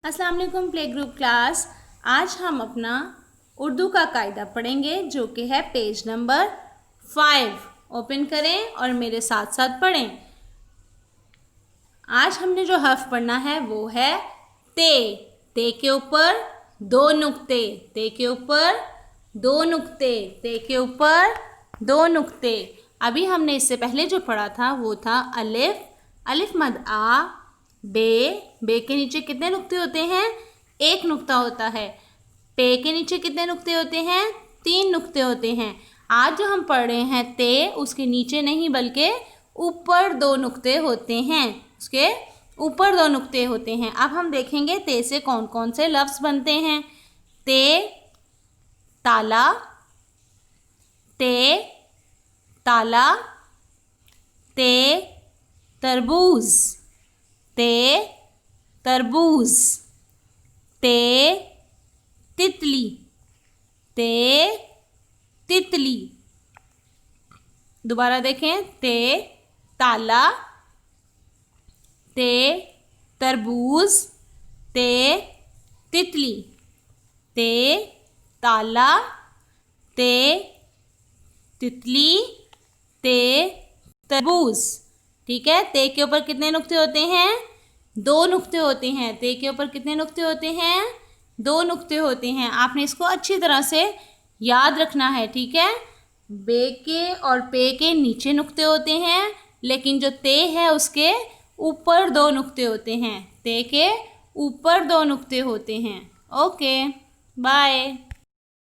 अस्सलाम वालेकुम play group class. आज हम अपना उर्दू का कायदा पढ़ेंगे जो कि है पेज नंबर 5। ओपन करें और मेरे साथ साथ पढ़ें। आज हमने जो हर्फ पढ़ना है वो है ते। ते के ऊपर दो नुक्ते, ते के ऊपर दो नुक्ते, ते के ऊपर दो नुक्ते। अभी हमने इससे पहले जो पढ़ा था वो था अलिफ, अलिफ मद आ, बे, बे के नीचे कितने नुक्ते होते हैं? एक नुक्ता होता है। पे के नीचे कितने नुक्ते होते हैं? 3 नुक्ते होते हैं। आज जो हम पढ़ रहे हैं ते, उसके नीचे नहीं बल्कि ऊपर 2 नुक्ते होते हैं। उसके ऊपर 2 नुक्ते होते हैं। अब हम देखेंगे ते से कौन कौन से लफ्ज़ बनते हैं। ते ताला, ते ताला, ते तरबूज, ते तरबूज, ते तितली, ते तितली। दोबारा देखें, ते ताला, ते तरबूज, ते तितली, ते ताला, ते तितली, ते तरबूज। ठीक है। ते के ऊपर कितने नुक्ते होते हैं? 2 नुक्ते होते हैं। ते के ऊपर कितने नुक्ते होते हैं? 2 नुक्ते होते हैं। आपने इसको अच्छी तरह से याद रखना है। ठीक है। बे के और पे के नीचे नुक्ते होते हैं, लेकिन जो ते है उसके ऊपर 2 नुक्ते होते हैं। ते के ऊपर 2 नुक्ते होते हैं। Okay, bye.